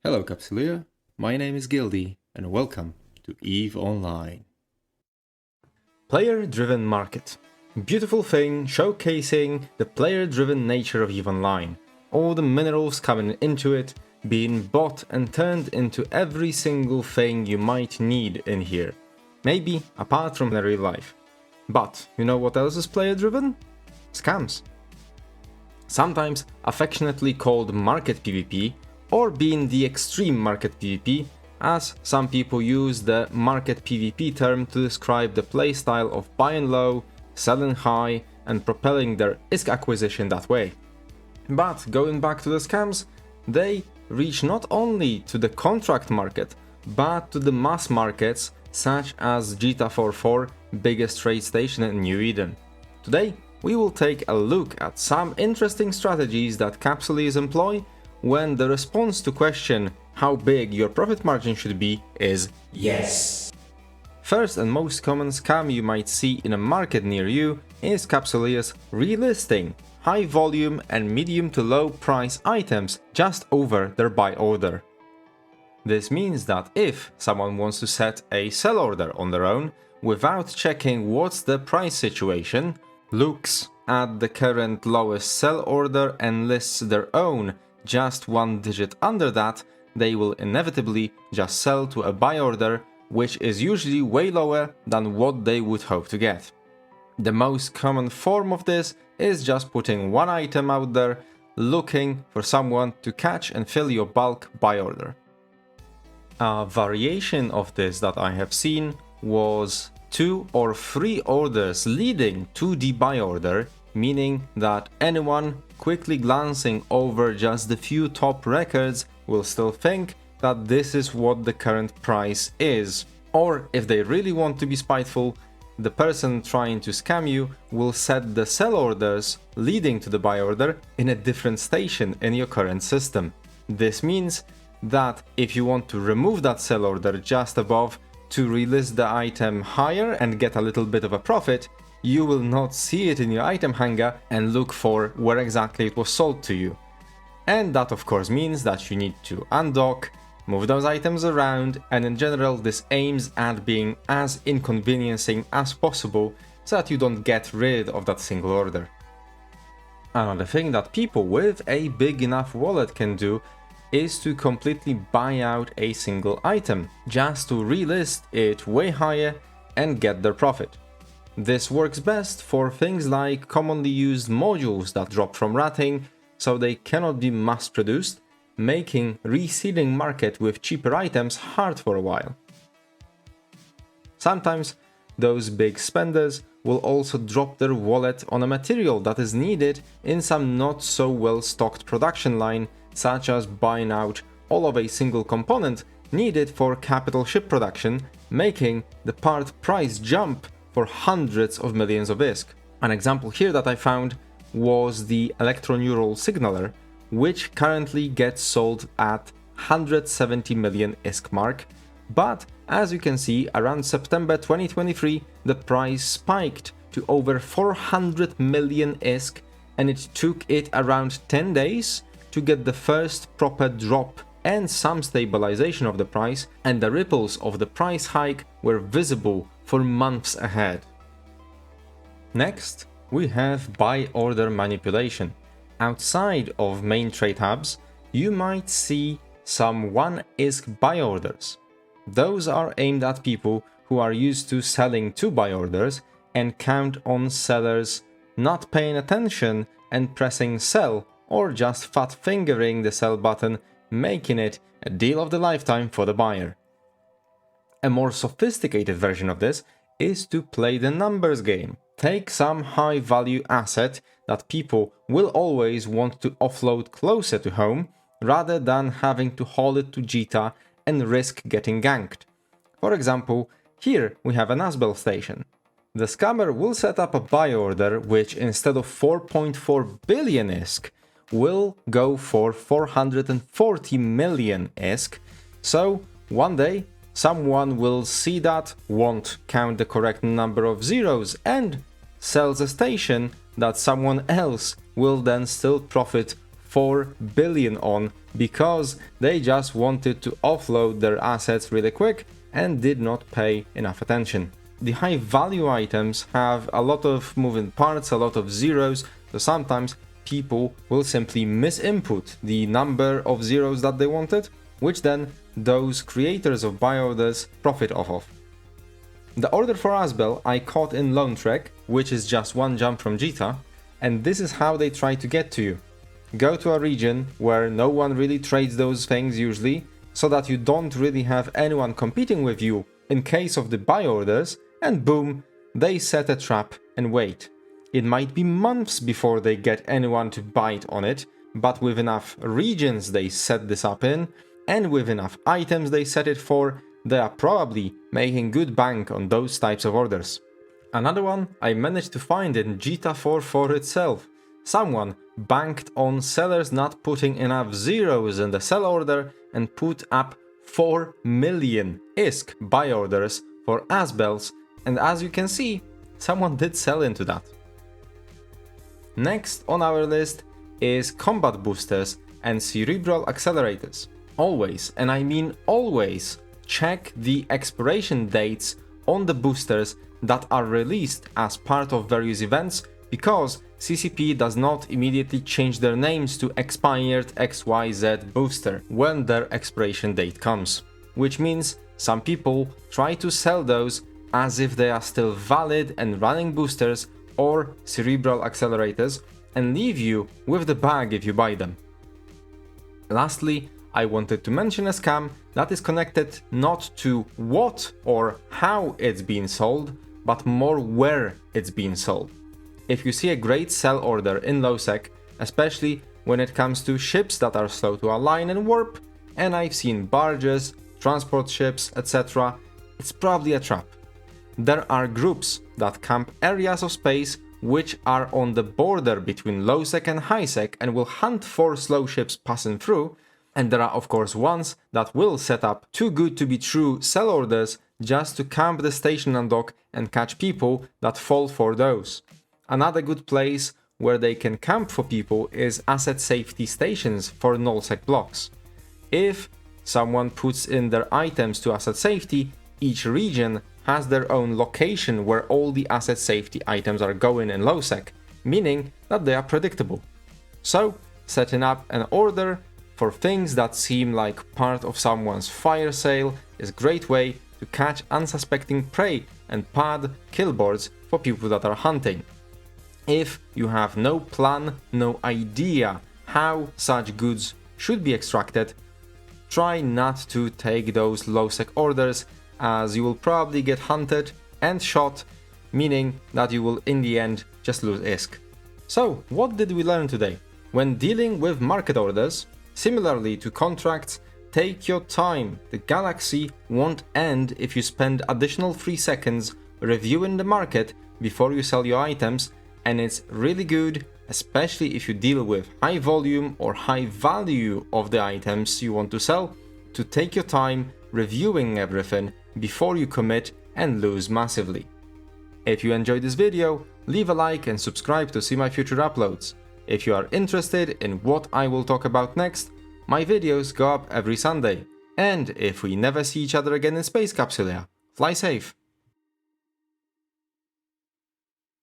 Hello Capsuleer, my name is Gildy and welcome to EVE Online. Player-driven market. Beautiful thing showcasing the player-driven nature of EVE Online. All the minerals coming into it, being bought and turned into every single thing you might need in here. Maybe apart from the real life. But you know what else is player-driven? Scams. Sometimes affectionately called market PvP, or being the extreme market PvP, as some people use the market PvP term to describe the playstyle of buying low, selling high, and propelling their ISK acquisition that way. But going back to the scams, they reach not only to the contract market, but to the mass markets such as GTA 4, biggest trade station in New Eden. Today, we will take a look at some interesting strategies that Capsuleers employ when the response to question how big your profit margin should be is yes. First and most common scam you might see in a market near you is Capsuleers relisting high volume and medium to low price items just over their buy order. This means that if someone wants to set a sell order on their own without checking what's the price situation, looks at the current lowest sell order and lists their own just one digit under that, they will inevitably just sell to a buy order, which is usually way lower than what they would hope to get. The most common form of this is just putting one item out there, looking for someone to catch and fill your bulk buy order. A variation of this that I have seen was 2 or 3 orders leading to the buy order, meaning that anyone quickly glancing over just the few top records will still think that this is what the current price is. Or if they really want to be spiteful, the person trying to scam you will set the sell orders leading to the buy order in a different station in your current system. This means that if you want to remove that sell order just above to relist the item higher and get a little bit of a profit, you will not see it in your item hanger and look for where exactly it was sold to you. And that of course means that you need to undock, move those items around, and in general this aims at being as inconveniencing as possible so that you don't get rid of that single order. Another thing that people with a big enough wallet can do is to completely buy out a single item, just to relist it way higher and get their profit. This works best for things like commonly used modules that drop from ratting, so they cannot be mass-produced, making reseeding market with cheaper items hard for a while. Sometimes those big spenders will also drop their wallet on a material that is needed in some not so well stocked production line, such as buying out all of a single component needed for capital ship production, making the part price jump for hundreds of millions of ISK. An example here that I found was the electroneural signaler, which currently gets sold at 170 million ISK mark, but as you can see, around September 2023 the price spiked to over 400 million ISK, and it took it around 10 days to get the first proper drop and some stabilization of the price, and the ripples of the price hike were visible for months ahead. Next, we have buy order manipulation. Outside of main trade hubs, you might see some 1 ISK buy orders. Those are aimed at people who are used to selling 2 buy orders and count on sellers not paying attention and pressing sell, or just fat fingering the sell button, making it a deal of the lifetime for the buyer. A more sophisticated version of this is to play the numbers game. Take some high value asset that people will always want to offload closer to home, rather than having to haul it to GTA and risk getting ganked. For example, here we have an Asbel station. The scammer will set up a buy order which, instead of 4.4 billion ISK, will go for 440 million ISK. So one day someone will see that, won't count the correct number of zeros, and sells a station that someone else will then still profit 4 billion on because they just wanted to offload their assets really quick and did not pay enough attention. The high value items have a lot of moving parts, a lot of zeros, so sometimes people will simply misinput the number of zeros that they wanted, which then those creators of buy orders profit off of. The order for Asbel I caught in Lone Trek, which is just one jump from Jita, and this is how they try to get to you. Go to a region where no one really trades those things usually, so that you don't really have anyone competing with you in case of the buy orders, and boom, they set a trap and wait. It might be months before they get anyone to bite on it, but with enough regions they set this up in, and with enough items they set it for, they are probably making good bank on those types of orders. Another one I managed to find in Jita 4.4 itself. Someone banked on sellers not putting enough zeros in the sell order and put up 4 million ISK buy orders for Asbels, and as you can see, someone did sell into that. Next on our list is combat boosters and cerebral accelerators. Always, and I mean always, check the expiration dates on the boosters that are released as part of various events, because CCP does not immediately change their names to expired XYZ booster when their expiration date comes. Which means some people try to sell those as if they are still valid and running boosters or cerebral accelerators and leave you with the bag if you buy them. Lastly, I wanted to mention a scam that is connected not to what or how it's being sold, but more where it's being sold. If you see a great sell order in lowsec, especially when it comes to ships that are slow to align and warp, and I've seen barges, transport ships, etc., it's probably a trap. There are groups that camp areas of space which are on the border between lowsec and highsec and will hunt for slow ships passing through, and there are of course ones that will set up too good to be true sell orders just to camp the station and dock and catch people that fall for those. Another good place where they can camp for people is asset safety stations for nullsec blocks. If someone puts in their items to asset safety, each region has their own location where all the asset safety items are going in lowsec, meaning that they are predictable. So, setting up an order for things that seem like part of someone's fire sale is a great way to catch unsuspecting prey and pad killboards for people that are hunting. If you have no plan, no idea how such goods should be extracted, try not to take those lowsec orders, as you will probably get hunted and shot, meaning that you will in the end just lose ISK. So, what did we learn today? When dealing with market orders, similarly to contracts, take your time. The galaxy won't end if you spend additional 3 seconds reviewing the market before you sell your items, and it's really good, especially if you deal with high volume or high value of the items you want to sell, to take your time reviewing everything before you commit and lose massively. If you enjoyed this video, leave a like and subscribe to see my future uploads. If you are interested in what I will talk about next, my videos go up every Sunday. And if we never see each other again in Space Capsule, fly safe!